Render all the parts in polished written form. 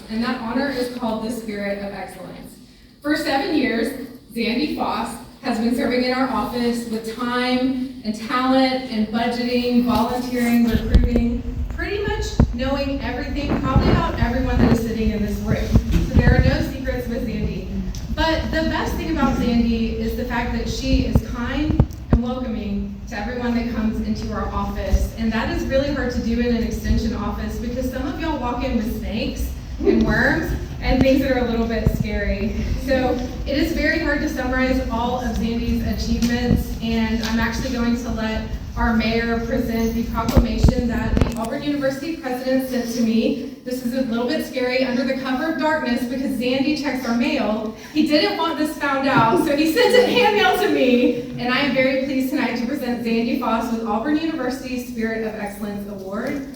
and that honor is called the Spirit of Excellence. For 7 years, Zandy Foss has been serving in our office with time and talent and budgeting, volunteering, recruiting, pretty much knowing everything probably about everyone that is sitting in this room. So there are no secrets with Zandy. But the best thing about Zandy is the fact that she is kind and welcoming to everyone that comes into our office. And that is really hard to do in an extension office because some of y'all walk in with snakes and worms and things that are a little bit scary. So it is very hard to summarize all of Zandy's achievements, and I'm actually going to let our mayor present the proclamation that the Auburn University president sent to me. This is a little bit scary under the cover of darkness because Zandy checks our mail. He didn't want this found out, so he sent it hand mail to me, and I am very pleased tonight to present Zandy Foss with Auburn University's Spirit of Excellence Award.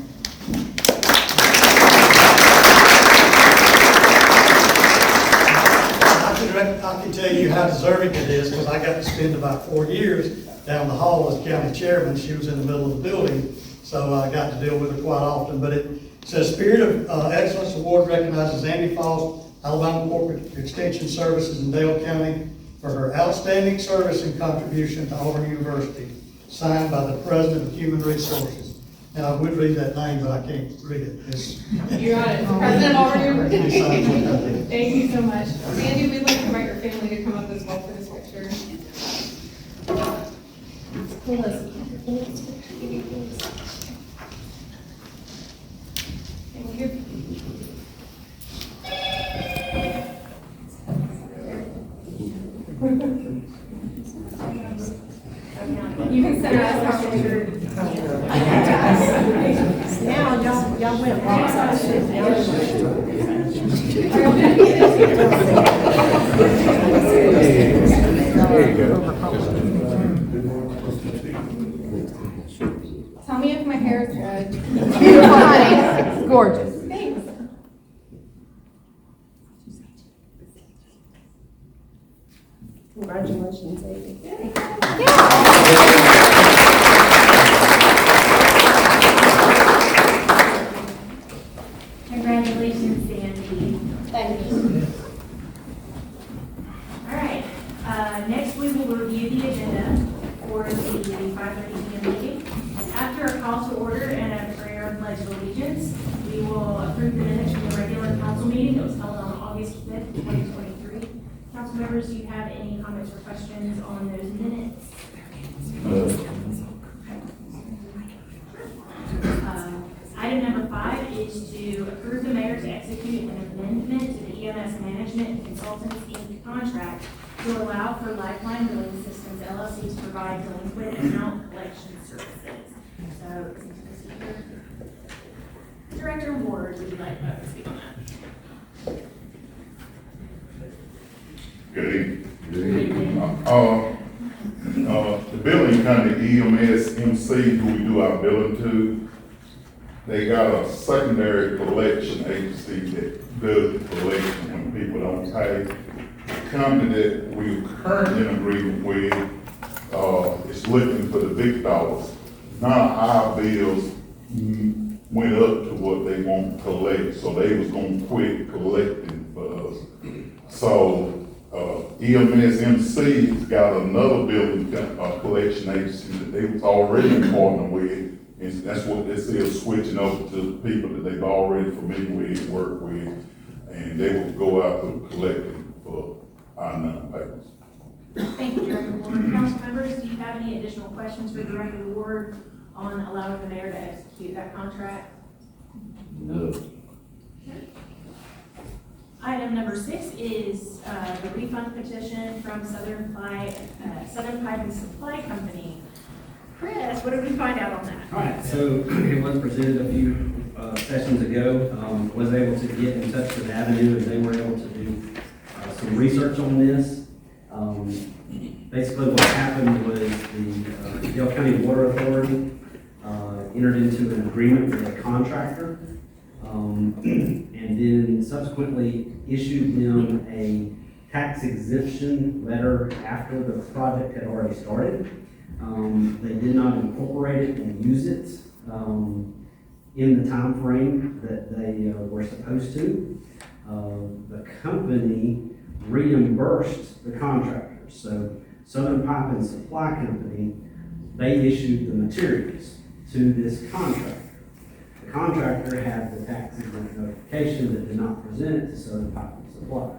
I can tell you how deserving it is because I got to spend about 4 years down the hall as county chairman. She was in the middle of the building, so I got to deal with her quite often. But it says Spirit of Excellence Award recognizes Zandy Foss, Alabama Corporate Extension Services in Dale County for her outstanding service and contribution to Auburn University, signed by the President of Human Resources. And I would read that name, but I can't read it. You got it. President of Auburn University. Thank you so much. Zandy, we'd like to invite your family to come up as well for this picture. Thank you. You can send us how you're. Now y'all went wrong side. There you go. Tell me if my hair is good. Beautiful, honey. Gorgeous. Thanks. Congratulations, Amy. Congratulations, Sandy. Thank you. All right, next we will review the agenda for the 5:30 p.m. meeting. After a call to order and a prayer of pledge of allegiance, we will approve the minutes from the regular council meeting that was held on August 5th, 2023. Council members, do you have any comments or questions on those minutes? Item number 5 is to approve the mayor to execute an amendment to the EMS Management Consultants Inc. contract to allow for Lifeline Billing Systems LLC to provide delinquent account collection services. So, Director Ward, would you like to speak on that? Good evening. The billing company, EMS MC, who we do our billing to, they got a secondary collection agency that does the collection when people don't pay. The company that we're currently in agreement with is looking for the big dollars. None of our bills went up to what they want to collect, so they was gonna quit collecting for us. So EMS MC's got another billing collection agency that they was already partnered with. And that's what this is, switching over to people that they've already familiar with, work with, and they will go out to collecting for our non-payments. Thank you, Director Ward. Council members, do you have any additional questions for Director Ward on allowing the mayor to execute that contract? No. Item number 6 is the refund petition from Southern Pipe and Supply Company. Chris, what did we find out on that? All right, so it was presented a few sessions ago. Was able to get in touch with Avenue, and they were able to do some research on this. Basically what happened was the Dale County Water Authority entered into an agreement with a contractor and then subsequently issued them a tax exemption letter after the project had already started. They did not incorporate it and use it. in the time frame that they were supposed to. The company reimbursed the contractors. So Southern Pipe and Supply Company, they issued the materials to this contractor. The contractor had the tax exempt notification that did not present it to Southern Pipe and Supply.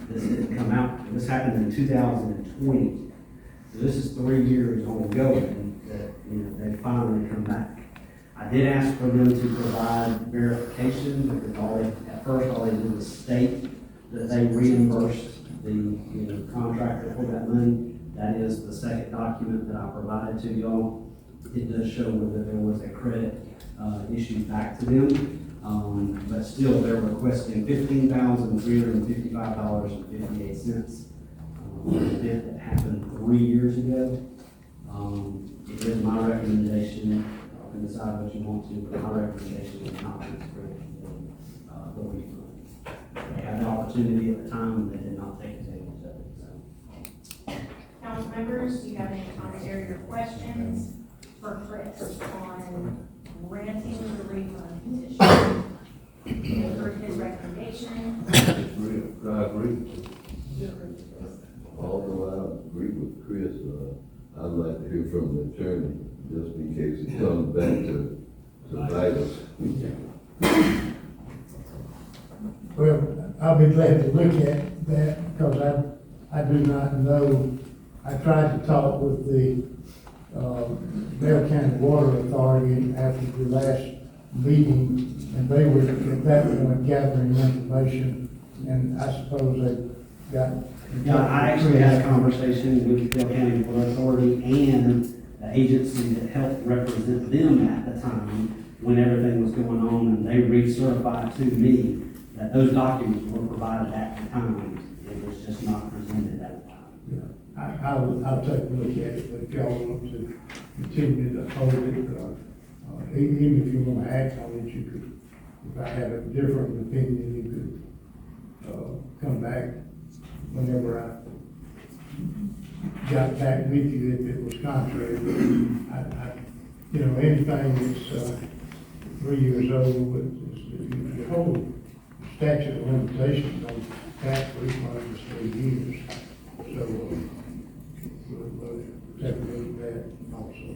This didn't come out, this happened in 2020. So this is 3 years ongoing that, they finally come back. I did ask for them to provide verification, because at first all they did was state that they reimbursed the contractor for that money. That is the second document that I provided to y'all. It does show that there was a credit issued back to them. But still, they're requesting $15,355.58. An event that happened 3 years ago. It is my recommendation, you can decide what you want to, but my recommendation is not to grant the refund. They had the opportunity at the time, and they did not take advantage of it, so. Council members, do you have any commentary or questions for Chris on granting the refund petition? You've heard his recommendation. I agree. Although I agree with Chris, I'd like to hear from the attorney, just in case it comes back to bite us. Well, I'll be glad to look at that, because I do not know. I tried to talk with the Bell County Water Authority after the last meeting, and they were at that point gathering information, and I suppose they got. Yeah, I actually had a conversation with the Bell County Water Authority and the agency that helped represent them at the time when everything was going on, and they recertified to me that those documents were provided at the time. It was just not presented at the time. Yeah, I'll take a look at it, but if y'all want to continue to hold it, even if you want to act on it, you could, if I have a different opinion, you could come back whenever I got back with you if it was contrary. Anything that's 3 years old, the whole statute of limitations on tax refund is 3 years. So, we'll take a look at that also.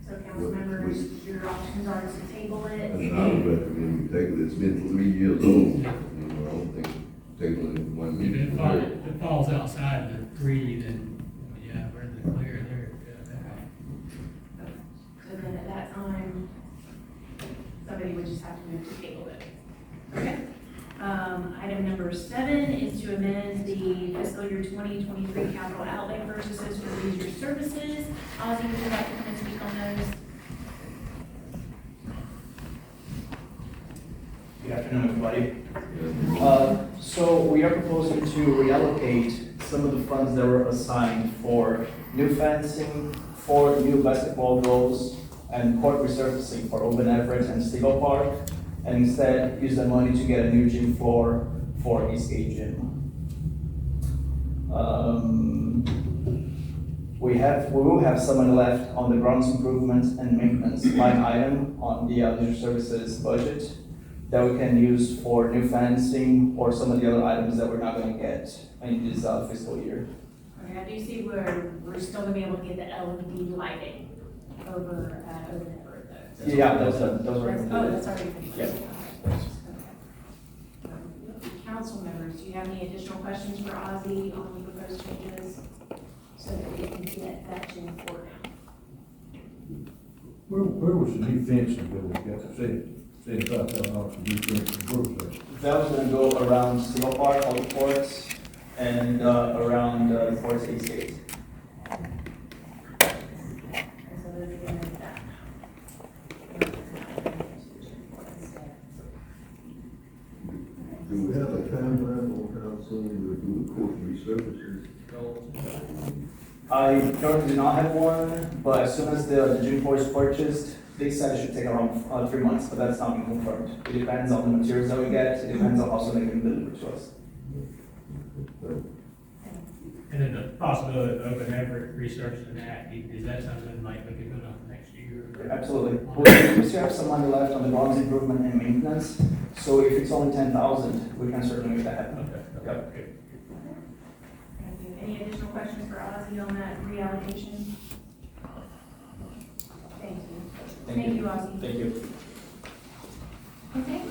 So council members, your options are to table it. And I would recommend we take it, it's been 3 years old, I don't think tabling it 1 If meeting. if it falls outside the 3, then, yeah, we're in the clear there. So then at that time, somebody would just have to move to table it. Okay. Item number 7 is to amend the fiscal year 2023 capital outlay purchases for leisure services. Ozzy, would you like to come and speak on those? Good afternoon, everybody. So we are proposing to reallocate some of the funds that were assigned for new fencing, for new basketball goals, and court resurfacing for Open Everett and Stigall Park, and instead use the money to get a new gym floor for Eastgate Gym. We will have some money left on the grounds improvement and maintenance line item on the leisure services budget that we can use for new fencing or some of the other items that we're not going to get in this fiscal year. Okay, I do see where we're still gonna be able to get the LED lighting over at Open Everett though. Yeah, those are Oh, that's already. Yeah. Okay. Council members, do you have any additional questions for Ozzy on the proposed changes? So that we can get that gym floor down. Where was the new fencing building got $75,000 for new fencing? Where was that? That was gonna go around Stigall Park, all the courts, and around the courts Eastgate. And so those are gonna make that. Do we have a timeline on how soon we'll do the court resurfaces? I currently do not have one, but as soon as the gym floor is purchased, they said it should take around 3 months, but that's not been confirmed. It depends on the materials that we get, it depends on how soon they can deliver to us. And then the possibility of open Everett researching that, is that something like we could put on for next year? Absolutely. We still have some money left on the grounds improvement and maintenance, so if it's only 10,000, we can certainly make that happen. Okay. Yep. Good. Thank you. Any additional questions for Ozzy on that reallocation? Thank you. Thank you, Ozzy. Thank you. Okay.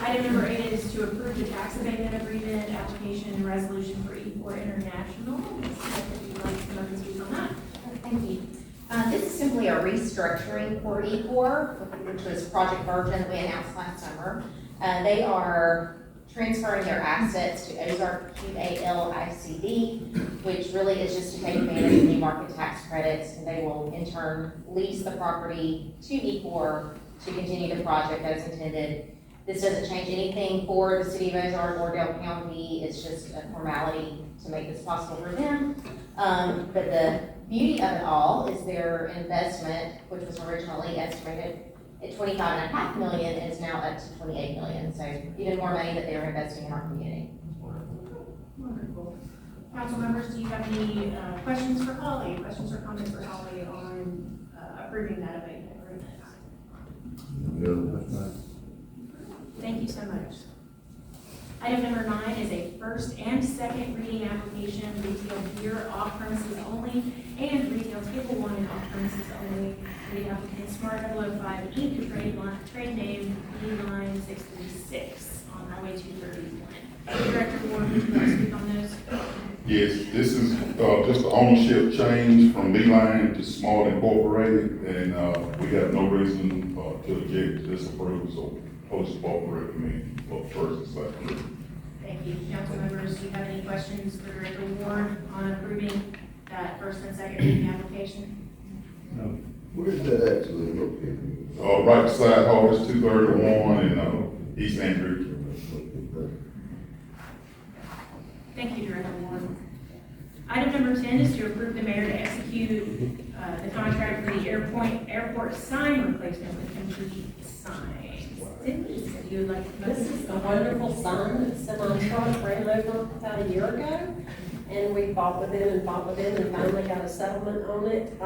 Item number 8 is to approve the tax abatement agreement, application and resolution for E4 International. If you'd like to know the speak on that. Thank you. This is simply a restructuring for E4, which was Project Virgin that we announced last summer. They are transferring their assets to Ozark QALICD, which really is just to take advantage of new market tax credits, and they will in turn lease the property to E4 to continue the project as intended. This doesn't change anything for the city of Ozark or Dale County. It's just a formality to make this possible for them. But the beauty of it all is their investment, which was originally estimated at $25.5 million, is now up to $28 million. So even more money that they're investing in our community. Wonderful. Council members, do you have any questions for Holly? Questions or comments for Holly on approving that abatement agreement? No, that's not. Thank you so much. Item number 9 is a first and second reading application, retail beer off premises only, and retail table wine off premises only. The applicant Smart 005 Inc., trade name B-Line 636 on Highway 231. Director Ward, would you like to speak on those? Yes, this is, just the ownership change from Beeline to Small Incorporated, and, we have no reason, to object to this approval, so post both recommend for first and second reading. Thank you. Council members, do you have any questions for Director Ward on approving that first and second reading application? No. Where is that actually located? Right beside Harvest 231 and, East Andrew. Thank you, Director Ward. Item number 10 is to approve the mayor to execute the contract for the airport sign replacement with complete signs. Cindy, if you would like to. This is a wonderful sign that Cimarron ran over about a year ago, and we fought with them and finally got a settlement on it.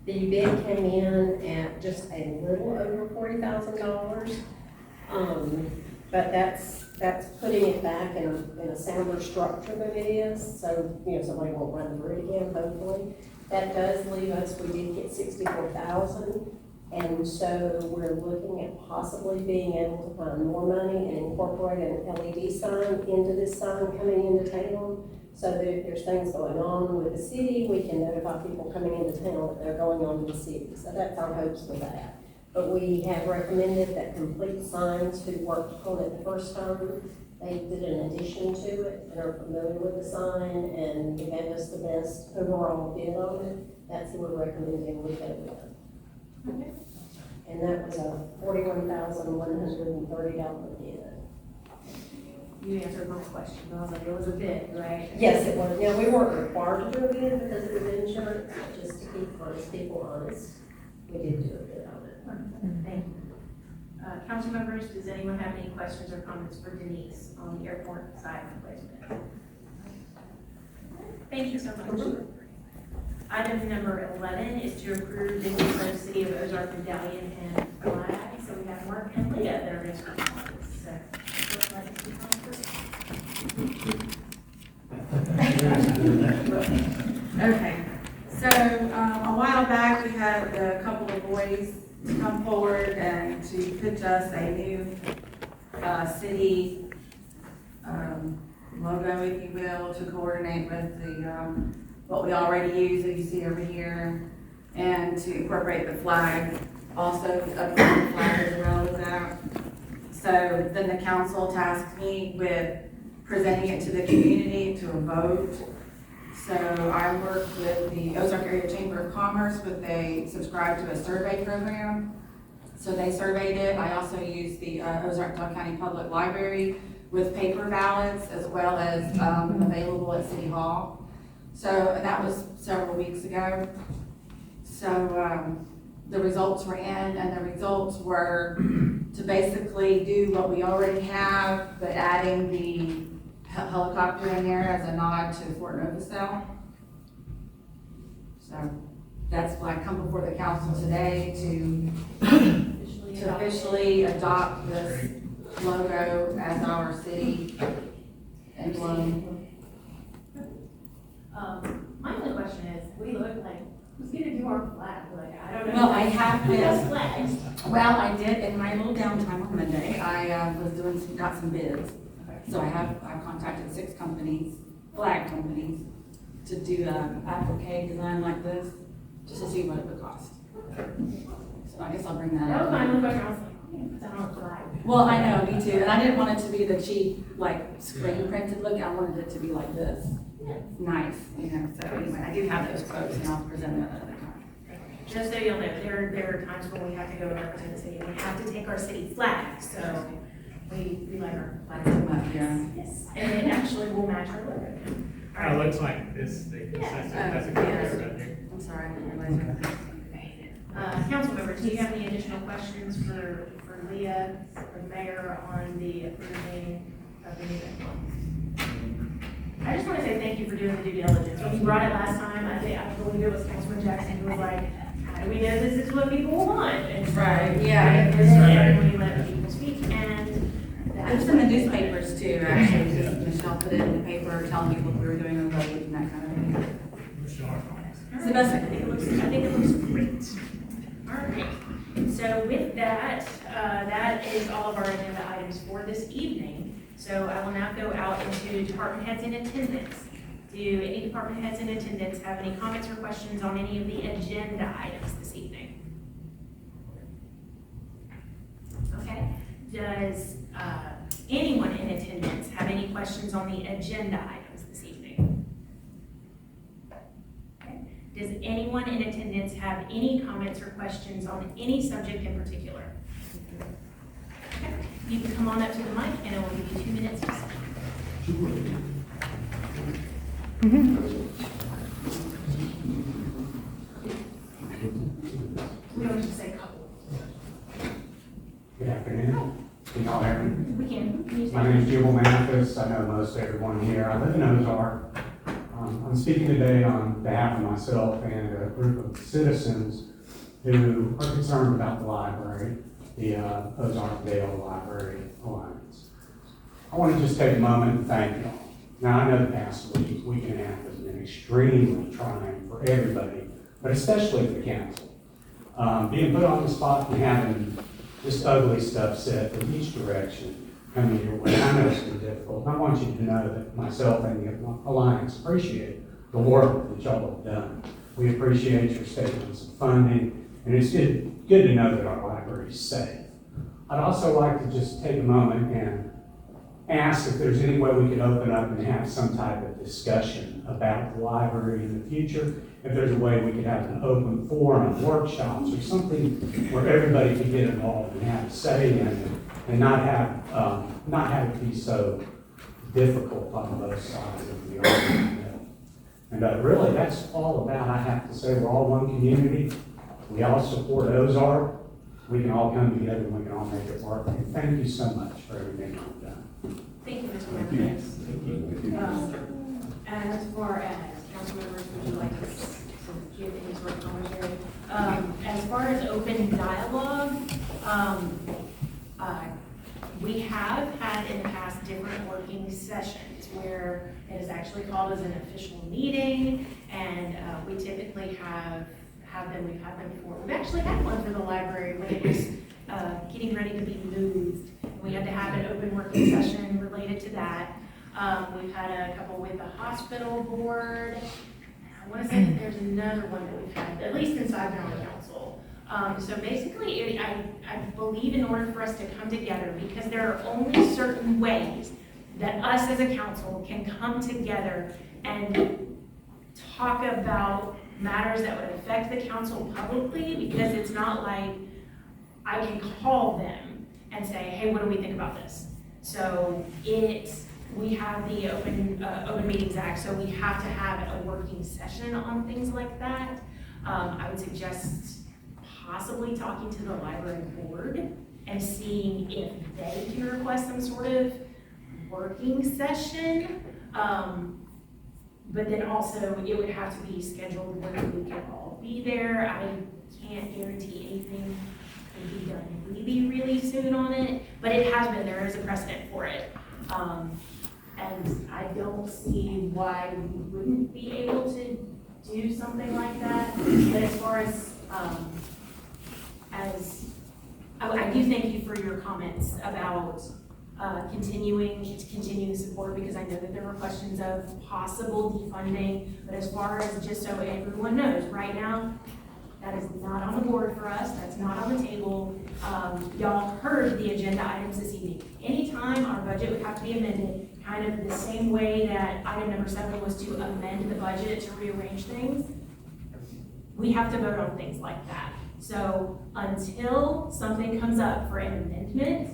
The bid came in at just a little over $40,000. But that's putting it back in a sounder structure than it is, so, somebody won't run through it again, hopefully. That does leave us, we did get $64,000, and so we're looking at possibly being able to find more money and incorporate an LED sign into this sign coming into town, so that if there's things going on with the city, we can notify people coming into town that they're going on to the city. So that's our hopes with that. But we have recommended that Complete Signs, who worked on it the first time, they did an addition to it and are familiar with the sign and gave us the best overall bid on it. That's who we're recommending we go with. Okay. And that was a $41,130 bid. You answered my question. I was like, it was a bid, right? Yes, it was. Now, we weren't required to do a bid because it was insurance, but just to keep honest people honest, we did do a bid on it. Thank you. Council members, does anyone have any questions or comments for Denise on the airport side replacement? Thank you so much. Item number 11 is to approve the use of City of Ozark medallion and flag. So we have Mark and Leah that are going to speak on this. So, would you like to speak on this? Okay, so a while back, we had a couple of boys come forward and to pitch us a new city logo, if you will, to coordinate with the what we already use that you see over here, and to incorporate the flag, also the updated flag as well as that. So then the council tasked me with presenting it to the community to a vote. So I worked with the Ozark Area Chamber of Commerce with subscribed to a survey program. So they surveyed it. I also used the Ozark County Public Library with paper ballots as well as available at City Hall. So that was several weeks ago. So the results were in, and the results were to basically do what we already have, but adding the helicopter in there as a nod to Fort Novosel. So that's why I come before the council today to officially adopt this logo as our city emblem. My only question is, we look like, who's gonna do our flag? Like, I don't know. Well, I have Who been. does flags? Well, I did, in my little downtime on Monday, I got some bids. So I contacted 6 companies, flag companies, to do an applique design like this, just to see what it would cost. So I guess I'll bring that That was up. my only question. I was like, I'm gonna put that on a flag. Well, I know, me too, and I didn't want it to be the cheap, like, screen printed look, I wanted it to be like this. Nice, you know, so anyway, I do have those quotes and I'll present them another time. Just so you'll know, there are times when we have to go and represent the city, and we have to take our city flag, so we like our flag. Yeah. Yes, and it actually will match our logo. All It right. looks like this thing, Yeah. that's a good Yes. idea right there. I'm sorry, I didn't realize that. Council members, do you have any additional questions for Leah or the mayor on the approving of the new emblem? I just want to say thank you for doing the due diligence. When you brought it last time, I believe it was Councilman Jackson who was like, how do we know this is what people want? And so, Right, yeah. And we let people speak, and that's. It's in the newspapers too, actually, because Michelle put it in the paper, telling people we were doing a vote and that kind of thing. It's the best I can do. I think it looks great. All right, so with that, that is all of our agenda items for this evening. So I will now go out into department heads in attendance. Do any department heads in attendance have any comments or questions on any of the agenda items this evening? Okay, does anyone in attendance have any questions on the agenda items this evening? Okay. Does anyone in attendance have any comments or questions on any subject in particular? Okay. You can come on up to the mic and I will give you 2 minutes to speak. We don't just say couple. Good afternoon. Can y'all hear me? We can. Can you My say? name is Jubal Mathis. I know most everyone here. I live in Ozark. I'm speaking today on behalf of myself and a group of citizens who are concerned about the library, the Ozark Dale Library Alliance. I want to just take a moment and thank y'all. Now, I know the past week and a half has been extremely trying for everybody, but especially the council. Being put on the spot and having this ugly stuff said from each direction coming your way, I know it's been difficult. And I want you to know that myself and the Alliance appreciate the work that y'all have done. We appreciate your statements of funding, and it's good to know that our library is safe. I'd also like to just take a moment and ask if there's any way we could open up and have some type of discussion about the library in the future. If there's a way we could have an open forum, workshops, or something where everybody could get involved and have a say in it, and not have it be so difficult on both sides of the argument. And really, that's all about, I have to say, we're all one community. We all support Ozark. We can all come together and we can all make it work. And thank you so much for everything you've done. Thank you, Mr. Mathis. As far as council members, would you like to give any sort of commentary? As far as open dialogue, we have had in the past different working sessions where it is actually called as an official meeting, and we typically have them, we've had them before. We've actually had one for the library when it was getting ready to be moved. We had to have an open working session related to that. We've had a couple with the hospital board. I want to say that there's another one that we've had, at least inside the council. So basically, I believe in order for us to come together, because there are only certain ways that us as a council can come together and talk about matters that would affect the council publicly, because it's not like I can call them and say, hey, what do we think about this? So we have the Open Meetings Act, so we have to have a working session on things like that. I would suggest possibly talking to the library board and seeing if they can request some sort of working session. But then also it would have to be scheduled where we can all be there. I can't guarantee anything will be done really, really soon on it, but it has been, there is a precedent for it. And I don't see why we wouldn't be able to do something like that. But as far as I do thank you for your comments about continuing support, because I know that there were questions of possible defunding, but as far as, just so everyone knows, right now, that is not on the board for us, that's not on the table. Y'all heard the agenda items this evening. Anytime our budget would have to be amended, kind of the same way that item number 7 was to amend the budget to rearrange things, we have to vote on things like that. So until something comes up for an amendment,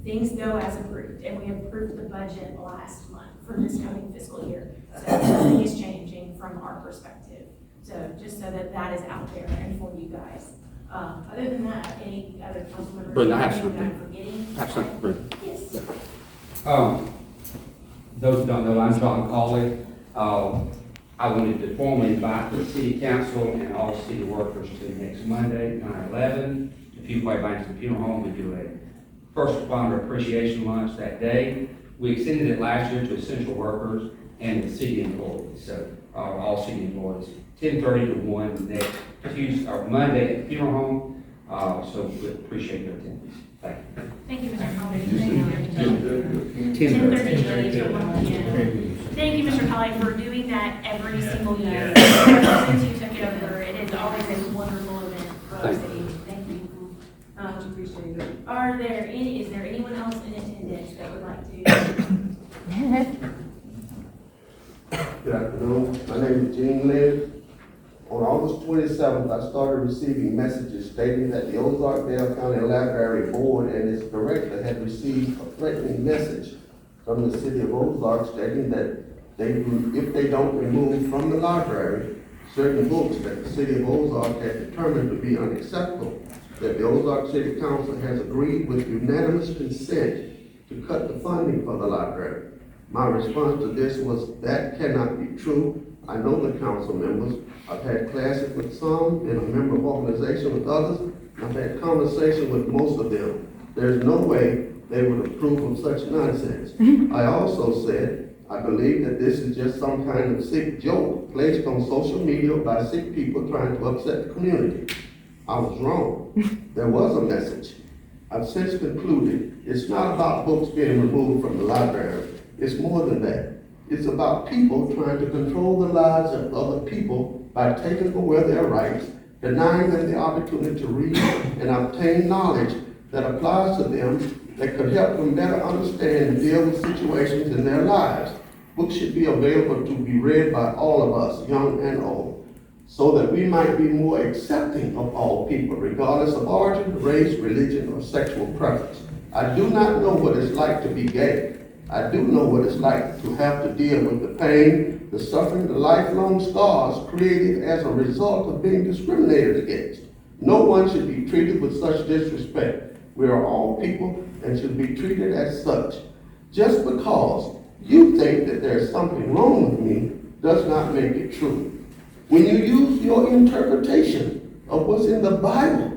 things go as approved, and we approved the budget last month for this coming fiscal year. So nothing is changing from our perspective. So just so that that is out there and for you guys. Other than that, any other council members? Brenda, I have anything that I'm something. forgetting? I have something, Brenda. Yes. Those who don't know, I'm John Cawley. I wanted to formally invite the city council and all city workers to next Monday, 9/11, the Fuquay Bankston Funeral Home. We do a first responder appreciation lunch that day. We extended it last year to essential workers and the city employees, so all city employees. 10:30 to 1 next Tuesday or Monday at the funeral home. So we appreciate your attendance. Thank you. Thank you, Mr. Colley. 10:30 to 1 p.m. Thank you, Mr. Colley, for doing that every single year. Ever since you took it over, it is always a wonderful event for our city. Thank you. Much appreciated. Is there anyone else in attendance that would like to? Good afternoon. My name is Gene Lynn. On August 27th, I started receiving messages stating that the Ozark County Library Board and its director had received a threatening message from the city of Ozark stating that if they don't remove from the library certain books that the city of Ozark had determined to be unacceptable, that the Ozark City Council has agreed with unanimous consent to cut the funding for the library. My response to this was, that cannot be true. I know the council members. I've had classes with some, been a member of organization with others. I've had conversation with most of them. There's no way they would approve of such nonsense. I also said, I believe that this is just some kind of sick joke placed on social media by sick people trying to upset the community. I was wrong. There was a message. I've since concluded it's not about books being removed from the library. It's more than that. It's about people trying to control the lives of other people by taking away their rights, denying them the opportunity to read and obtain knowledge that applies to them, that could help them better understand and deal with situations in their lives. Books should be available to be read by all of us, young and old, so that we might be more accepting of all people, regardless of origin, race, religion, or sexual preference. I do not know what it's like to be gay. I do know what it's like to have to deal with the pain, the suffering, the lifelong scars created as a result of being discriminated against. No one should be treated with such disrespect. We are all people and should be treated as such. Just because you think that there's something wrong with me does not make it true. When you use your interpretation of what's in the Bible,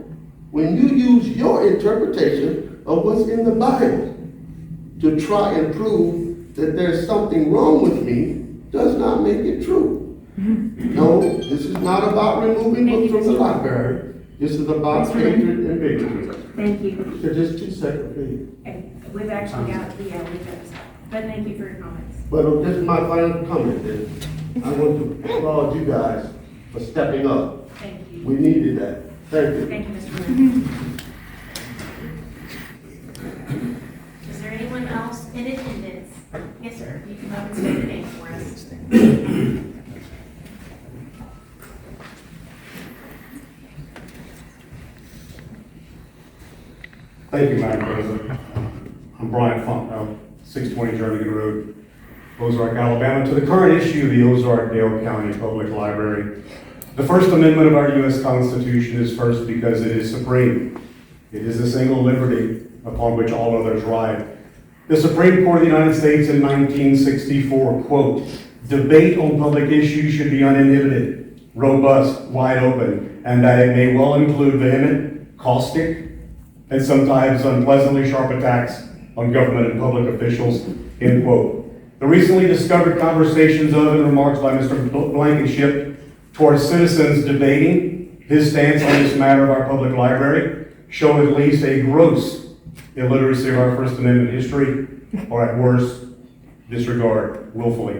to try and prove that there's something wrong with me does not make it true. No, this is not about removing books from the library. This is about hatred and bigotry. Thank you. So just 2 seconds, please. Okay, we've actually got, we've got to stop. But thank you for your comments. But this is my final comment then. I want to applaud you guys for stepping up. Thank you. We needed that. Thank you. Thank you, Mr. Mayor. Is there anyone else in attendance? Yes, sir. You come up and state your name for us. Thank you, Madam President. I'm Brian Funk, 620 Jernigan Road, Ozark, Alabama. To the current issue of the Ozark-Dale County Public Library, the First Amendment of our U.S. Constitution is first because it is supreme. It is a single liberty upon which all others ride. The Supreme Court of the United States in 1964, quote, "Debate on public issues should be uninhibited, robust, wide open, and that it may well include vehement, caustic, and sometimes unpleasantly sharp attacks on government and public officials," end quote. The recently discovered conversations of and remarks by Mr. Blankenship towards citizens debating his stance on this matter of our public library show at least a gross illiteracy of our First Amendment history, or at worst, disregard willfully.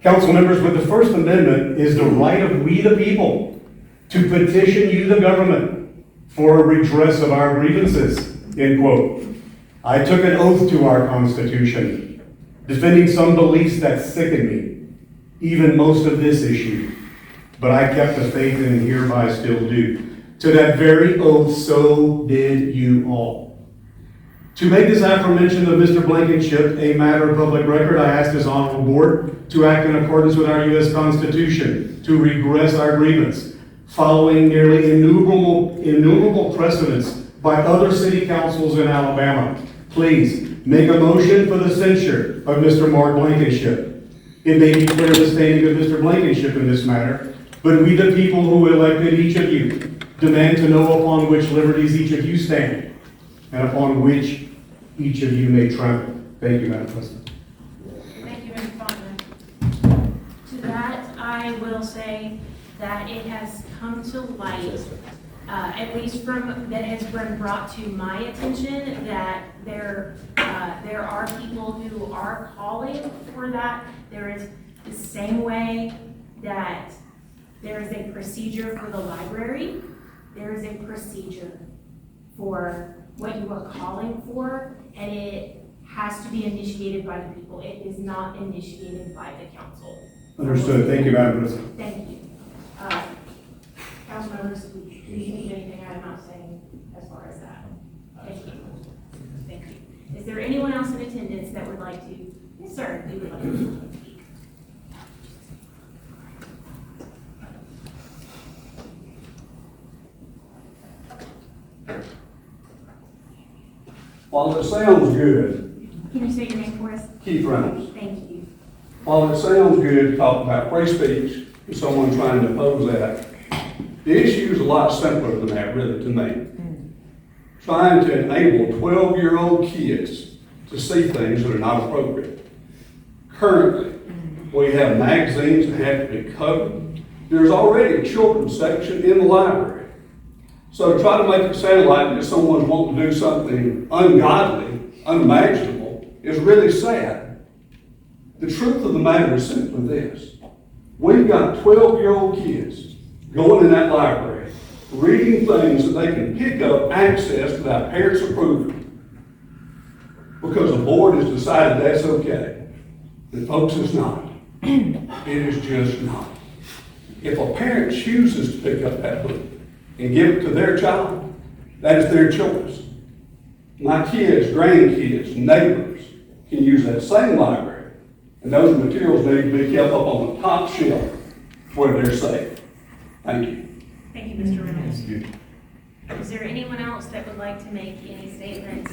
Council members, with the First Amendment is the right of we the people to petition you, the government, for a redress of our grievances, end quote. I took an oath to our Constitution, defending some beliefs that sicken me, even most of this issue, but I kept the faith and hereby still do. To that very oath, so did you all. To make this aforementioned of Mr. Blankenship a matter of public record, I asked this honorable board to act in accordance with our U.S. Constitution to redress our grievance, following nearly innumerable precedents by other city councils in Alabama. Please make a motion for the censure of Mr. Mark Blankenship. It may be clear the standing of Mr. Blankenship in this matter, but we the people who elected each of you demand to know upon which liberties each of you stand, and upon which each of you may trample. Thank you, Madam President. Thank you, Mr. Faulkner. To that, I will say that it has come to light, at least that has been brought to my attention, that there are people who are calling for that. There is the same way that there is a procedure for the library, there is a procedure for what you are calling for, and it has to be initiated by the people. It is not initiated by the council. Understood. Thank you, Madam President. Thank you. Council members, do you need anything I'm not saying as far as that? Thank you. Thank you. Is there anyone else in attendance that would like to? Yes, sir. We would like to speak. While it sounds good, Can you say your name for us? Keith Reynolds. Thank you. While it sounds good to talk about free speech and someone trying to oppose that, the issue is a lot simpler than that, really, to me. Trying to enable 12-year-old kids to see things that are not appropriate. Currently, we have magazines that have to be covered. There's already a children's section in the library. So to try to make it sound like that someone's wanting to do something ungodly, unimaginable, is really sad. The truth of the matter is simply this. We've got 12-year-old kids going in that library, reading things that they can pick up access without parents' approval, because the board has decided that's okay. And folks, it's not. It is just not. If a parent chooses to pick up that book and give it to their child, that is their choice. My kids, grandkids, neighbors can use that same library, and those materials need to be kept up on the top shelf where they're safe. Thank you. Thank you, Mr. Reynolds. Is there anyone else that would like to make any statements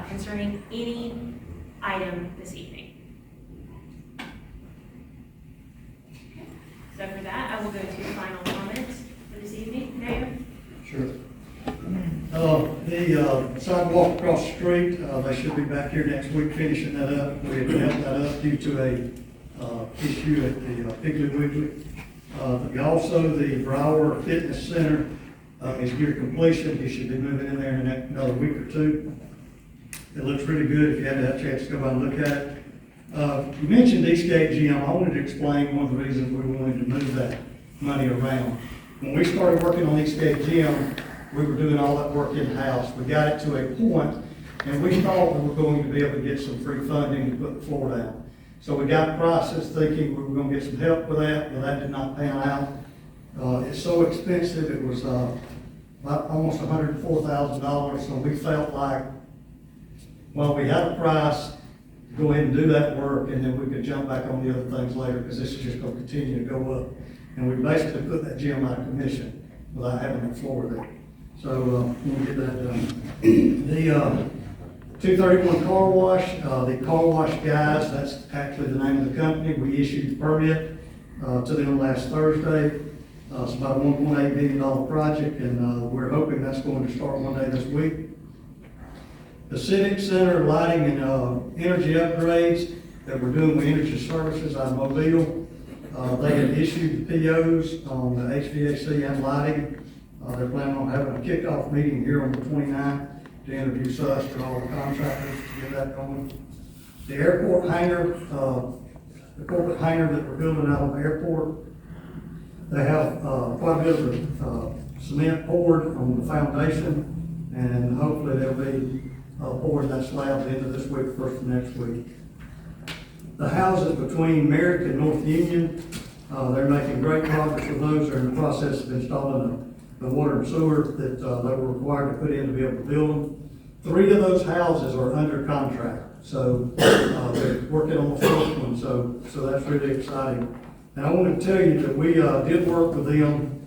concerning any item this evening? So for that, I will go to final comments for this evening. Mayor? Sure. The sidewalk across the street, they should be back here next week finishing that up. We had held that up due to a issue at the Piggly Wiggly. Also, the Brower Fitness Center is near completion. He should be moving in there in another week or two. It looks really good if you had a chance to go by and look at it. You mentioned Eastgate Gym. I wanted to explain one of the reasons we wanted to move that money around. When we started working on Eastgate Gym, we were doing all that work in-house. We got it to a point, and we thought we were going to be able to get some free funding to put the floor down. So we got process thinking we were going to get some help with that, but that did not pan out. It's so expensive. It was almost $104,000. So we felt like, well, we had a price, go ahead and do that work, and then we could jump back on the other things later, because this is just going to continue to go up. And we basically put that gym out of commission without having that floor there. So we'll get that done. The 231 Car Wash, the car wash guys, that's actually the name of the company. We issued the permit to them last Thursday. It's about a $1.8 million project, and we're hoping that's going to start one day this week. The Civic Center lighting and energy upgrades that we're doing with Energy Services out of Mobile. They have issued the POs on the HVAC and lighting. They're planning on having a kickoff meeting here on the 29th to introduce us to all the contractors to get that going. The airport hangar, the corporate hangar that we're building out of the airport, they have quite a bit of cement poured on the foundation, and hopefully they'll be pouring that slab at the end of this week, first of next week. The houses between Merrick and North Union, they're making great progress with those. They're in the process of installing the water and sewer that they were required to put in to be able to build them. 3 of those houses are under contract, so they're working on the 4th one, so that's really exciting. And I want to tell you that we did work with them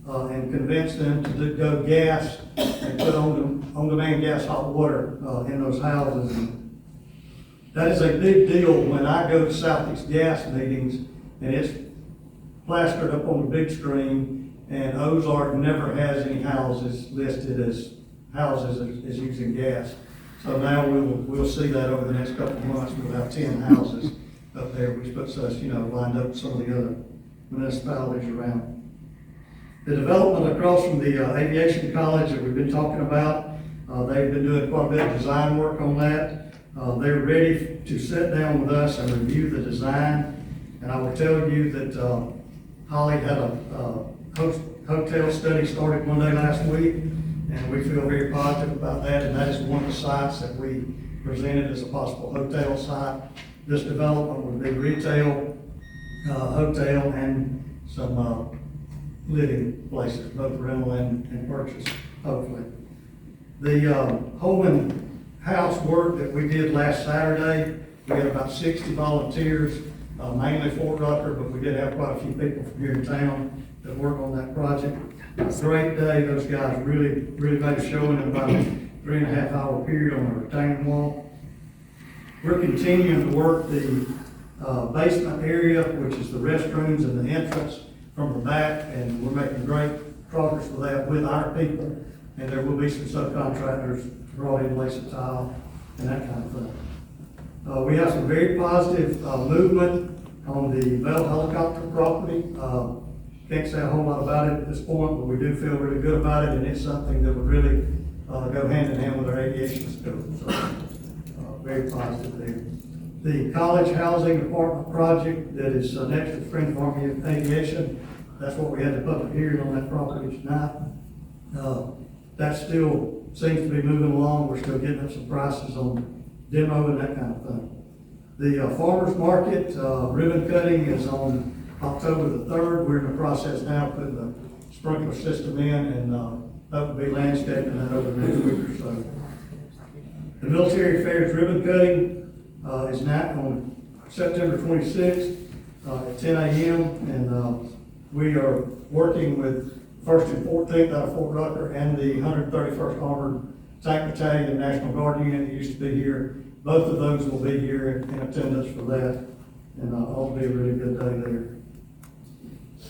and convince them to go gas and put on-demand gas hot water in those houses. And that is a big deal when I go to Southeast Gas meetings and it's plastered up on the big screen, and Ozark never has any houses listed as houses as using gas. So now we'll see that over the next couple of months. We'll have 10 houses up there, which puts us, lined up with some of the other municipalities around. The development across from the aviation college that we've been talking about, they've been doing quite a bit of design work on that. They're ready to sit down with us and review the design. And I will tell you that Holly had a hotel study started one day last week, and we feel very positive about that. And that is one of the sites that we presented as a possible hotel site. This development would be retail, hotel, and some living places, both rental and purchase, hopefully. The Holman House work that we did last Saturday, we had about 60 volunteers, mainly Fort Rucker, but we did have quite a few people from here in town that work on that project. Great day. Those guys really made a showing in about a 3.5 hour period on the retaining wall. We're continuing to work the basement area, which is the restrooms and the entrance from the back, and we're making great progress with that with our people. And there will be some subcontractors brought in, lay some tile and that kind of thing. We have some very positive movement on the Bell helicopter property. Can't say a whole lot about it at this point, but we do feel really good about it, and it's something that would really go hand in hand with our aviation scope. So, very positive there. The college housing apartment project that is next to Friends of Army Aviation, that's what we had the public hearing on that property tonight. That still seems to be moving along. We're still getting up some prices on demo and that kind of thing. The farmers market ribbon cutting is on October the 3rd. We're in the process now of putting the sprinkler system in, and that will be landscaping that over the next week or so. The military affairs ribbon cutting is now on September 26th at 10 a.m. and we are working with 1st and 14th out of Fort Rucker and the 131st Armored Tank Battalion National Guard unit that used to be here. Both of those will be here in attendance for that, and it'll be a really good day there.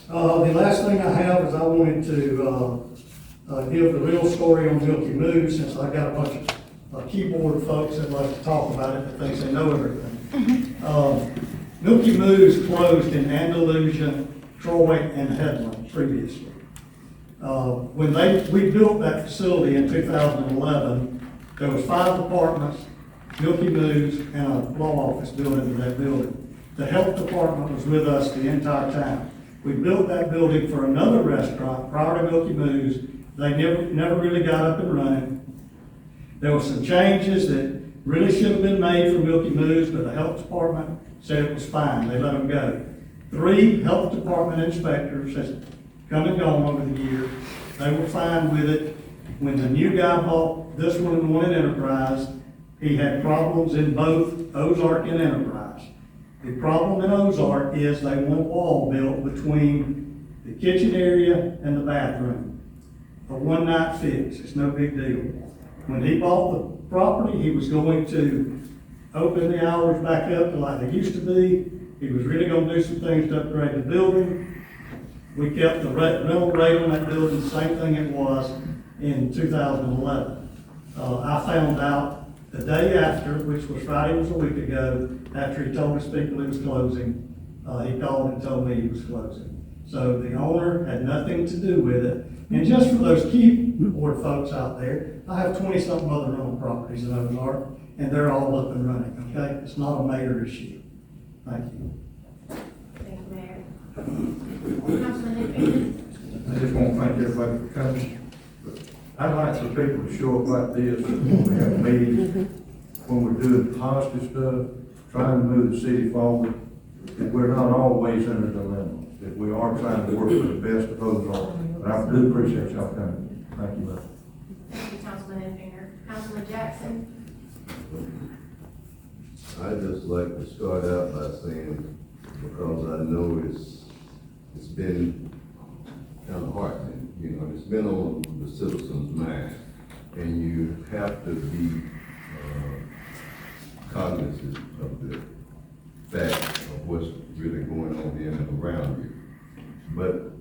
The last thing I have is I wanted to give the real story on Milky Moose, since I got a bunch of keyboard folks that like to talk about it, that thinks they know everything. Milky Moose closed in Andalusia, Troy, and Headland previously. When we built that facility in 2011, there was 5 apartments, Milky Moose, and a law office building in that building. The health department was with us the entire time. We built that building for another restaurant prior to Milky Moose. They never really got up and running. There were some changes that really should have been made for Milky Moose, but the health department said it was fine. They let them go. 3 health department inspectors has come and gone over the years. They were fine with it. When the new guy bought this one and one at Enterprise, he had problems in both Ozark and Enterprise. The problem in Ozark is they want a wall built between the kitchen area and the bathroom. A one-night fix, it's no big deal. When he bought property. He was going to open the hours back up to like they used to be. He was really gonna do some things to upgrade the building. We kept the rental rate on that building, the same thing it was in 2011. I found out the day after, which was Friday, was a week ago, after he told his people he was closing, he called and told me he was closing. So the owner had nothing to do with it. And just for those keyboard folks out there, I have 20-something other rental properties in Ozark, and they're all up and running, okay? It's not a mayor issue. Thank you. Thank you, Mayor. Councilman Newman. I just want to thank everybody for coming. I'd like for people to show up like this when we have meetings, when we're doing positive stuff, trying to move the city forward, that we're not always in a dilemma, that we are trying to work for the best of Ozark. But I do appreciate y'all coming. Thank you, Lord. Thank you, Councilman Infinger. Councilman Jackson. I'd just like to start out by saying, because I know it's been kind of heartening, you know, it's been on the citizens' mind, and you have to be cognizant of the fact of what's really going on in and around you. But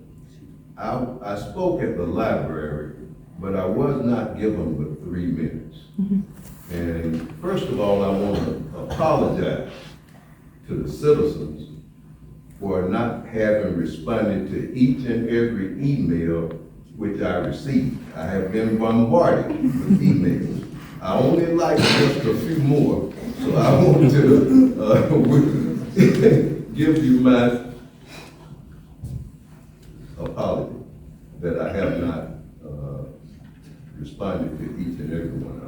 I spoke at the library, but I was not given but 3 minutes. And first of all, I want to apologize to the citizens for not having responded to each and every email which I received. I have been bombarded with emails. I only like just a few more, so I want to give you my apology that I have not responded to each and every one of them.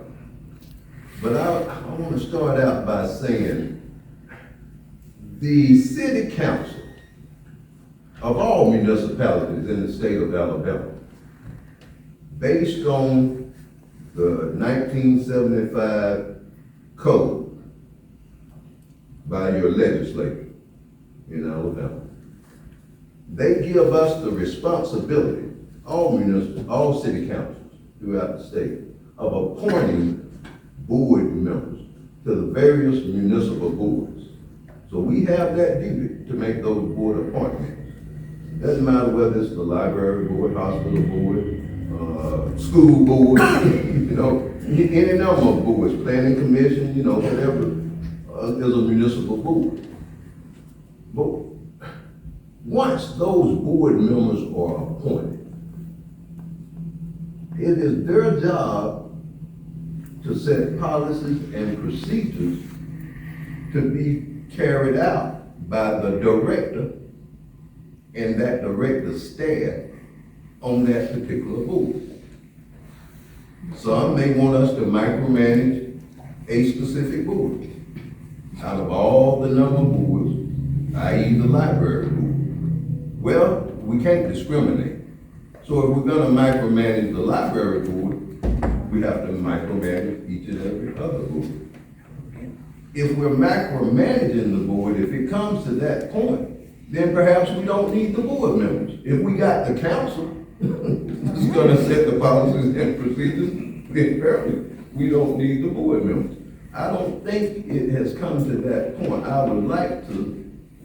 But I want to start out by saying the city council of all municipalities in the state of Alabama, based on the 1975 code by your legislature in Alabama, they give us the responsibility, all city councils throughout the state, of appointing board members to the various municipal boards. So we have that duty to make those board appointments. Doesn't matter whether it's the library board, hospital board, school board, you know, any number of boards, planning commission, you know, whatever, is a municipal board. But once those board members are appointed, it is their job to set policies and procedures to be carried out by the director and that director's staff on that particular board. Some may want us to micromanage a specific board. Out of all the number of boards, i.e. the library board, well, we can't discriminate. So if we're gonna micromanage the library board, we have to micromanage each and every other board. If we're micromanaging the board, if it comes to that point, then perhaps we don't need the board members. If we got the council who's gonna set the policies and procedures, then apparently we don't need the board members. I don't think it has come to that point. I would like to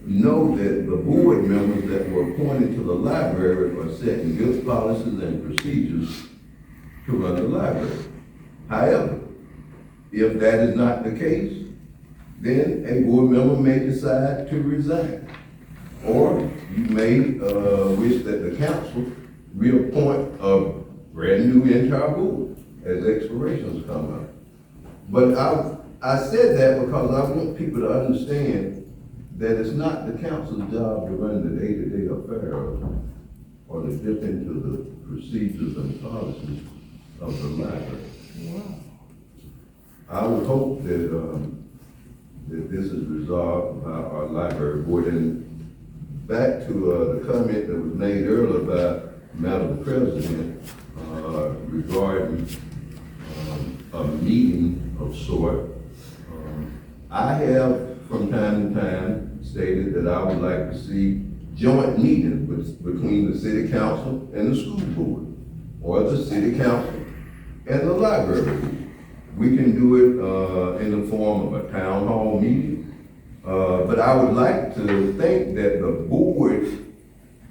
know that the board members that were appointed to the library are setting good policies and procedures to run the library. However, if that is not the case, then a board member may decide to resign. Or you may wish that the council reappoint a brand new entire board as expirations come up. But I said that because I want people to understand that it's not the council's job to run the day-to-day affairs or to dip into the procedures and policies of the library. I would hope that that this is resolved by our library board. And back to the comment that was made earlier by Madam President regarding a meeting of sort. I have from time to time stated that I would like to see joint meetings between the city council and the school board, or the city council and the library board. we can do it, in the form of a town hall meeting. But I would like to think that the board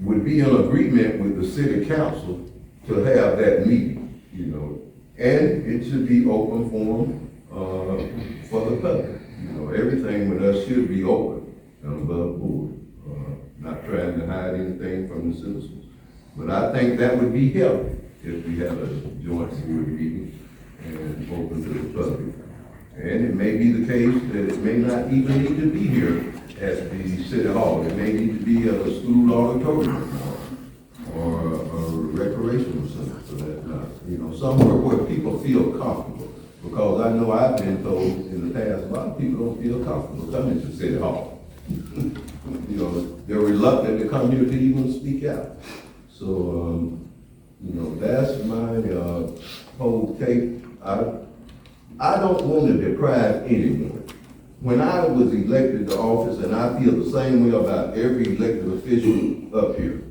would be in agreement with the city council to have that meeting, you know. And it should be open forum, for the public. You know, everything with us should be open and above board, not trying to hide anything from the citizens. But I think that would be helpful if we have a joint board meeting and open to the public. And it may be the case that it may not even need to be here at the city hall. It may need to be at a school auditorium or a recreational center for that matter. You know, somewhere where people feel comfortable. Because I know I've been told in the past, a lot of people don't feel comfortable coming to city hall. You know, they're reluctant to come here to even speak out. So, you know, that's my whole take. I don't want to deprive anyone. When I was elected to office, and I feel the same way about every elected official up here,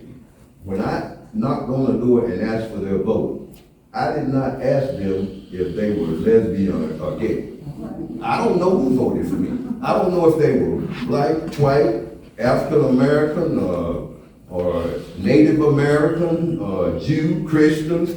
when I knocked on the door and asked for their vote, I did not ask them if they were lesbian or gay. I don't know who voted for me. I don't know if they were black, white, African American, or Native American, Jew, Christian,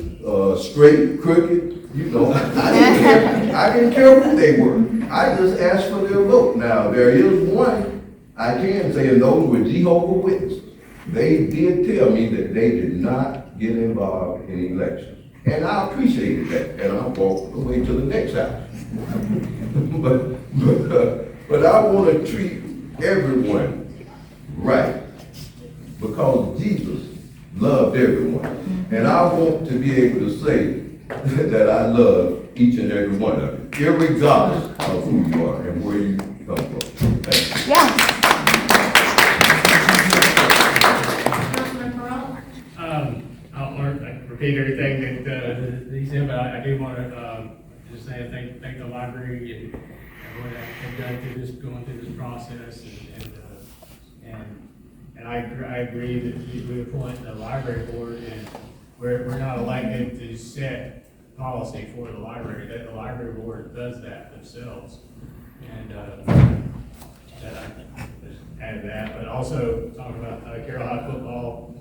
straight, crooked. You know, I didn't care who they were. I just asked for their vote. Now, there is one I can say, and those were Jehovah's Witnesses. They did tell me that they did not get involved in elections. And I appreciated that, and I walked away to the next house. but I want to treat everyone right, because Jesus loved everyone. And I want to be able to say that I love each and every one of you, irregardless of who you are and where you come from. Thank you. Yeah. I'll repeat everything that he said, but I do want to just say thank the library and what they've done going through this process, and I agree that we appoint the library board, and we're not elected to set policy for the library. That the library board does that themselves, and that I just add that. But also talking about Carroll High football.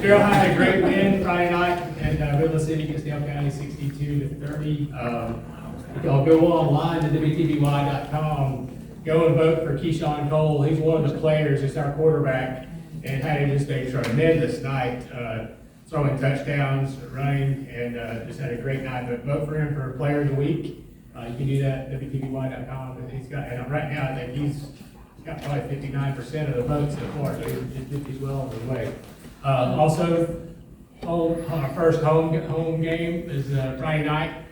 Carroll High had a great win Friday night, and River City against Dale County 62-30. Y'all go online to WTBY.com. Go and vote for Keyshawn Cole. He's one of the players. He's our quarterback, and had just a tremendous night, throwing touchdowns, running, and just had a great night. But vote for him for Player of the Week. You can do that at WTBY.com. He's got, and right now I think he's got probably 59% of the votes so far, so he's well on the way. Also, our first home game is Friday night,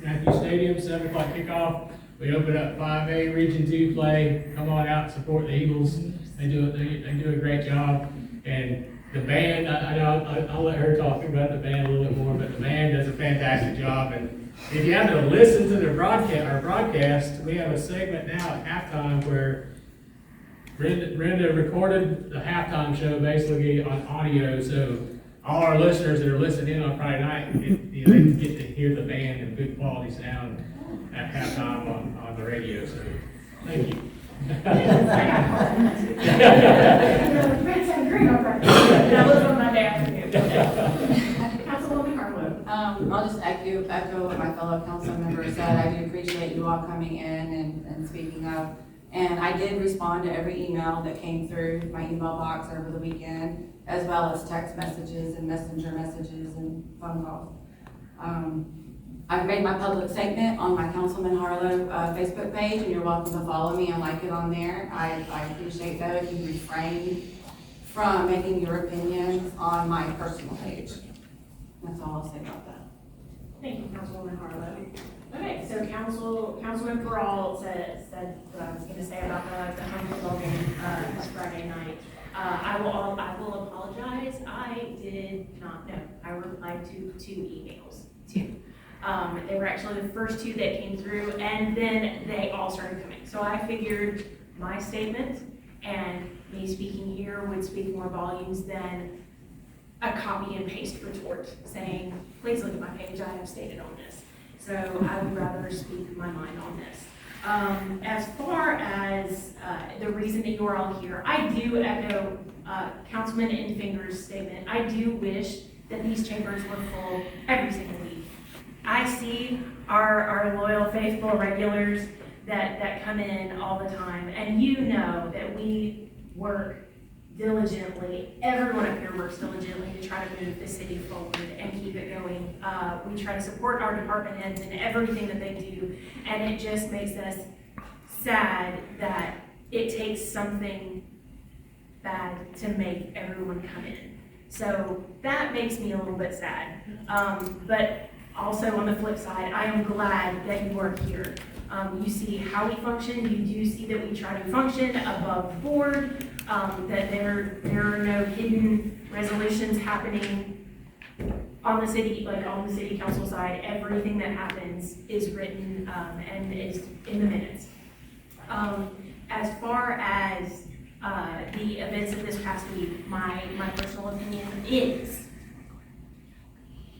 Matthew Stadium, 7 o'clock kickoff. We open up 5A Region 2 play. Come on out and support the Eagles. They do a great job. And the band, I know I'll let her talk about the band a little bit more, but the band does a fantastic job. And if you happen to listen to our broadcast, we have a segment now at halftime where Brenda recorded the halftime show basically on audio, so all our listeners that are listening in on Friday night, they get to hear the band and good quality sound at halftime on the radio. So thank you. Councilwoman Harlow. I'll just echo what my fellow council members said. I do appreciate you all coming in and speaking up. And I did respond to every email that came through my email box over the weekend, as well as text messages and messenger messages and phone calls. I've made my public statement on my Councilman Harlow Facebook page, and you're welcome to follow me and like it on there. I appreciate though if you refrain from making your opinions on my personal page. That's all I'll say about that. Thank you, Councilwoman Harlow. Okay, so Councilman Peralta said what I was going to say about the home football game Friday night. I will apologize. I did not know. I replied to 2 emails. They were actually the first 2 that came through, and then they all started coming. So I figured my statement and me speaking here would speak more volumes than a copy and paste retort saying, please look at my page, I have stated on this. So I would rather speak my mind on this. As far as the reason that you're all here, I do echo Councilman Infinger's statement. I do wish that these chambers were full every single week. I see our loyal, faithful regulars that come in all the time, and you know that we work diligently. Everyone up here works diligently to try to move the city forward and keep it going. We try to support our department heads in everything that they do, and it just makes us sad that it takes something bad to make everyone come in. So that makes me a little bit sad. But also on the flip side, I am glad that you are here. You see how we function. You do see that we try to function above board, that there are no hidden resolutions happening on the city, like on the city council side. Everything that happens is written and is in the minutes. As far as the events of this past week, my personal opinion is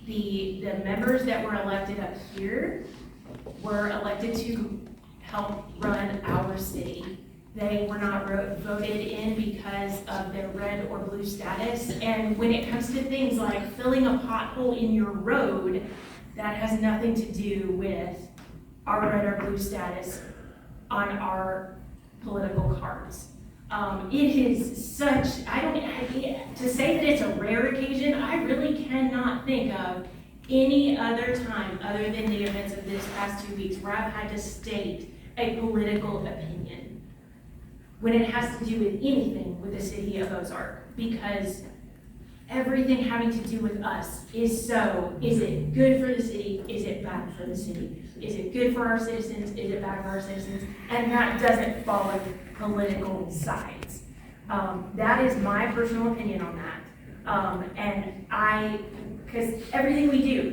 the members that were elected up here were elected to help run our city. They were not voted in because of their red or blue status. And when it comes to things like filling a pothole in your road, that has nothing to do with our red or blue status on our political cards. It is such, to say that it's a rare occasion, I really cannot think of any other time other than the events of this past 2 weeks where I've had to state a political opinion when it has to do with anything with the city of Ozark, because everything having to do with us is it good for the city? Is it bad for the city? Is it good for our citizens? Is it bad for our citizens? And that doesn't follow political sides. That is my personal opinion on that. Because everything we do,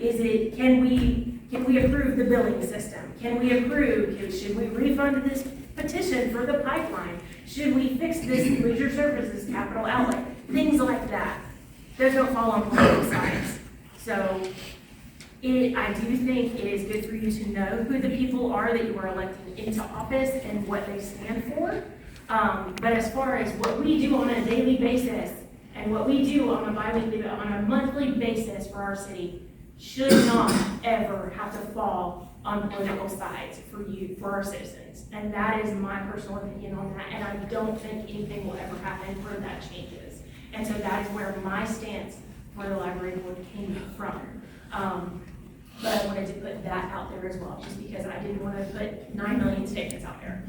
can we approve the billing system? Can we approve, should we refund this petition for the pipeline? Should we fix this leisure services capital outlay? Things like that. Those don't fall on political sides. So I do think it is good for you to know who the people are that you are electing into office and what they stand for. But as far as what we do on a daily basis and what we do on a bi-weekly, on a monthly basis for our city should not ever have to fall on political sides for our citizens. And that is my personal opinion on that. And I don't think anything will ever happen where that changes. And so that is where my stance for the library board came from. But I wanted to put that out there as well, just because I didn't want to put 9 million statements out there.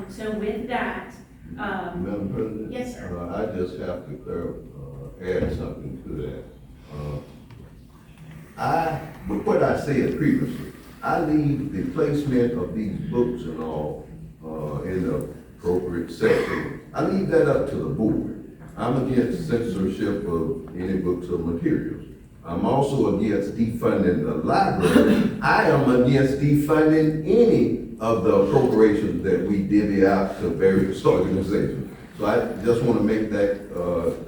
So with that, Madam President? Yes, sir. I just have to add something to that. With what I said previously, I leave the placement of these books and all in the appropriate section. I leave that up to the board. I'm against censorship of any books or materials. I'm also against defunding the library. I am against defunding any of the appropriations that we divvy out to various organizations. So I just want to make that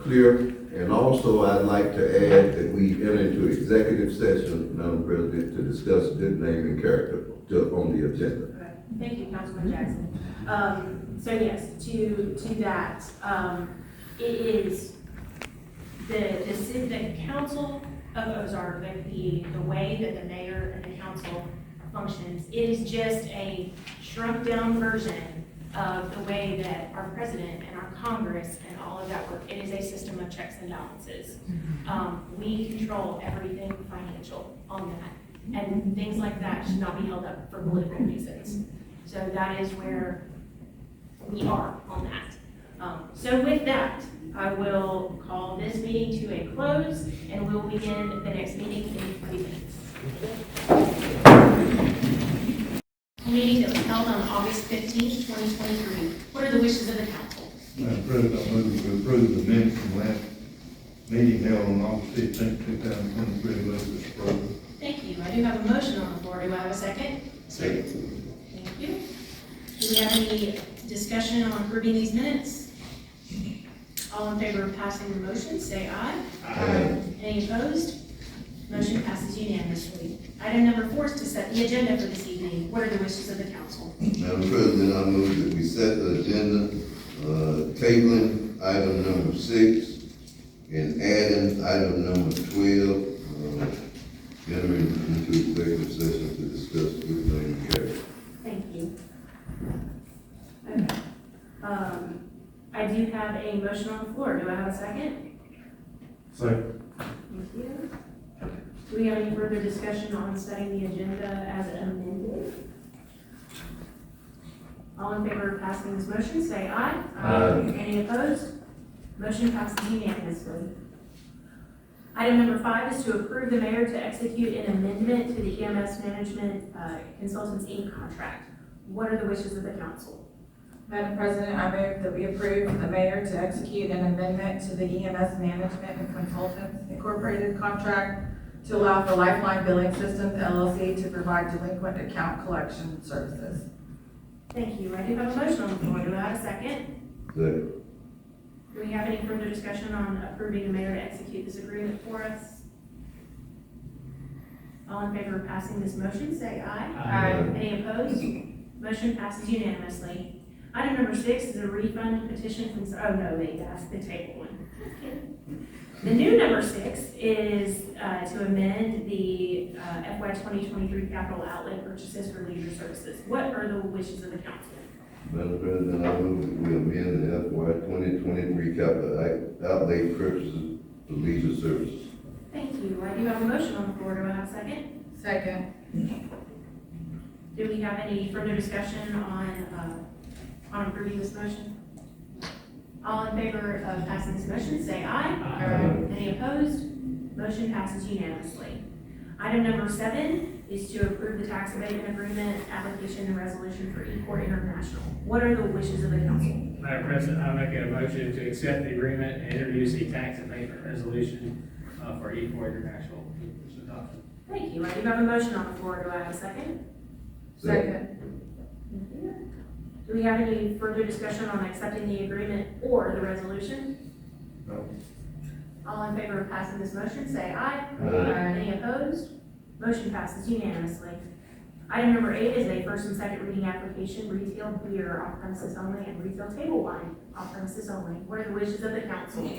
clear. And also I'd like to add that we enter into executive session, Madam President, to discuss good name and character on the agenda. okay. Thank you, Councilman Jackson. So yes, to that, it is the council of Ozark, the way that the mayor and the council functions, it is just a shrunk down version of the way that our president and our Congress and all of that work. It is a system of checks and balances. We control everything financial on that, and things like that should not be held up for political reasons. So that is where we are on that. So with that, I will call this meeting to a close, and we'll begin the next meeting in 3 minutes. Meeting that was held on August 15th, 2023. What are the wishes of the council? Madam President, I move to approve the minutes from last meeting held on August 15th, 2023. Move this approval. Thank you. I do have a motion on the floor. Do I have a second? Second. Thank you. Do we have any discussion on approving these minutes? All in favor of passing the motion, say aye. Aye. Any opposed? Motion passes unanimously. Item number 4 is to set the agenda for this evening. What are the wishes of the council? Madam President, I move that we set the agenda, tabling item number 6 and adding item number 12, entering into executive session to discuss good name and character. Thank you. Okay. I do have a motion on the floor. Do I have a second? Second. Thank you. Do we have any further discussion on setting the agenda as amended? All in favor of passing this motion, say aye. Aye. Any opposed? Motion passes unanimously. Item number 5 is to approve the mayor to execute an amendment to the EMS Management Consultants Inc. contract. What are the wishes of the council? Madam President, I move that we approve the mayor to execute an amendment to the EMS Management and Consultants Incorporated contract to allow for Lifeline Billing Systems LLC to provide delinquent account collection services. Thank you. I do have a motion on the floor. Do I have a second? Second. Do we have any further discussion on approving the mayor to execute this agreement for us? All in favor of passing this motion, say aye. Aye. Any opposed? Motion passes unanimously. Item number 6 is a refund petition from, oh no, wait, that's the table one. The new number 6 is to amend the FY 2023 capital outlay purchases for leisure services. What are the wishes of the council? Madam President, I move that we amend the FY 2023 capital outlay purchases for leisure services. Thank you. I do have a motion on the floor. Do I have a second? Second. Do we have any further discussion on approving this motion? All in favor of passing this motion, say aye. Aye. Any opposed? Motion passes unanimously. Item number 7 is to approve the tax abatement agreement, application, and resolution for eCourt International. What are the wishes of the council? Madam President, I make a motion to accept the agreement and introduce the tax abatement resolution for eCourt International for adoption. Thank you. I do have a motion on the floor. Do I have a second? Second. Thank you. Do we have any further discussion on accepting the agreement or the resolution? No. All in favor of passing this motion, say aye. Aye. Any opposed? Motion passes unanimously. Item number 8 is a first and second reading application, retail beer off premises only and retail table wine off premises only. What are the wishes of the council?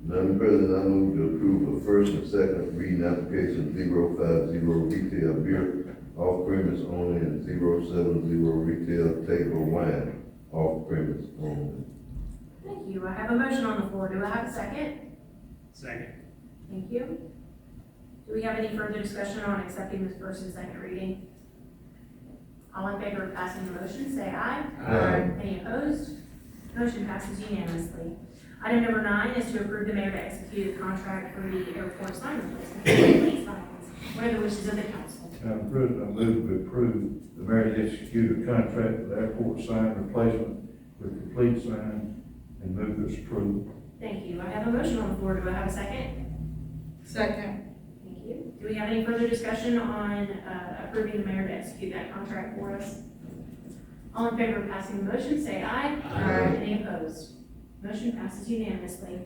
Madam President, I move to approve a first and second reading application 050 retail beer off premise only and 070 retail table wine off premise only. Thank you. I have a motion on the floor. Do I have a second? Second. Thank you. Do we have any further discussion on accepting this first and second reading? All in favor of passing the motion, say aye. Aye. Any opposed? Motion passes unanimously. Item number 9 is to approve the mayor to execute a contract for the airport sign replacement. Please, signs. What are the wishes of the council? Madam President, I move to approve the mayor to execute a contract with airport sign replacement with complete sign and move this approval. Thank you. I have a motion on the floor. Do I have a second? Second. Thank you. Do we have any further discussion on approving the mayor to execute that contract for us? All in favor of passing the motion, say aye. Aye. Any opposed? Motion passes unanimously.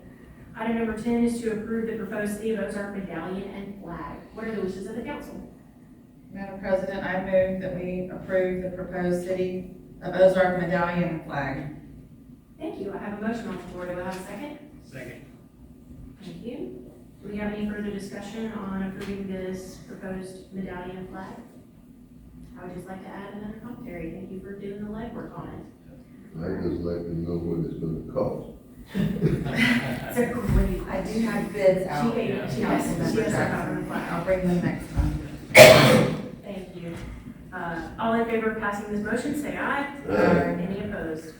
Item number 10 is to approve the proposed City of Ozark medallion and flag. What are the wishes of the council? Madam President, I move that we approve the proposed City of Ozark medallion and flag. Thank you. I have a motion on the floor. Do I have a second? Second. Thank you. Do we have any further discussion on approving this proposed medallion and flag? I would just like to add another commentary. Thank you for doing the legwork on it. I'd just like to know what it's gonna cost. It's a great. I do have bids out. She has a flag. I'll bring them next time. Thank you. All in favor of passing this motion, say aye. Aye. Any opposed?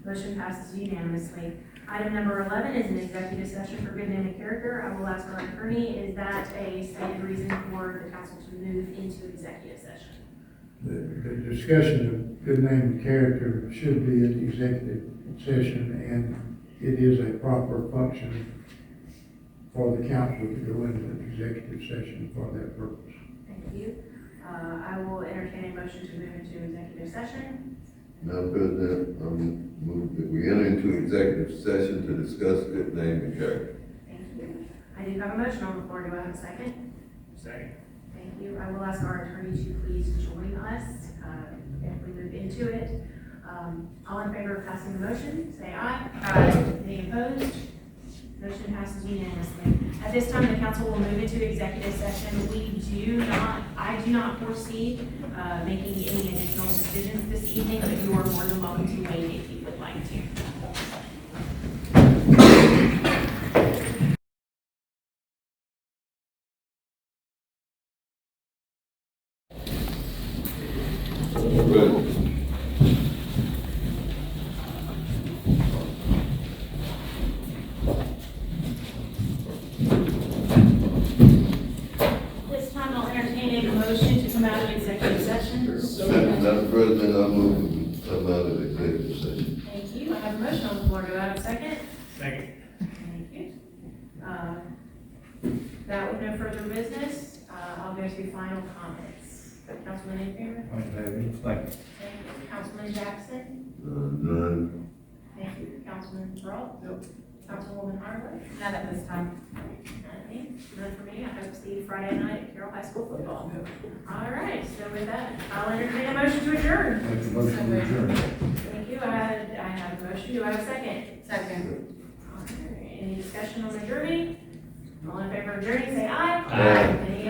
Motion passes unanimously. Item number 11 is an executive session for good name and character. I will ask our attorney, is that a stated reason for the council to move into executive session? The discussion of good name and character should be an executive session, and it is a proper function for the council to go into an executive session for that purpose. Thank you. I will entertain a motion to move into executive session. Madam President, move that we enter into executive session to discuss good name and character. Thank you. I do have a motion on the floor. Do I have a second? Second. Thank you. I will ask our attorney to please join us, if we move into it. All in favor of passing the motion, say aye. Aye. Any opposed? Motion passes unanimously. At this time, the council will move into executive session. I do not foresee, making any additional decisions this evening, but you are more than welcome to wait if you would like to. This time I'll entertain a motion to come out of executive session. Madam President, I move we come out of executive session. Thank you. I have a motion on the floor. Do I have a second? Second. Thank you. That with no further business, I'll go to final comments. Councilman Infinger? Thank you. Councilman Jackson? None. Thank you. Councilman Brault? Nope. Councilwoman Harwood? Not at this time. None for me. I hope to see you Friday night at Carroll High School football. All right, so with that, I'll entertain a motion to adjourn. Make a motion to adjourn. Thank you. I have a motion. Do I have a second? Second. All right. Any discussion on adjourning? All in favor of adjourning, say aye. Aye. Any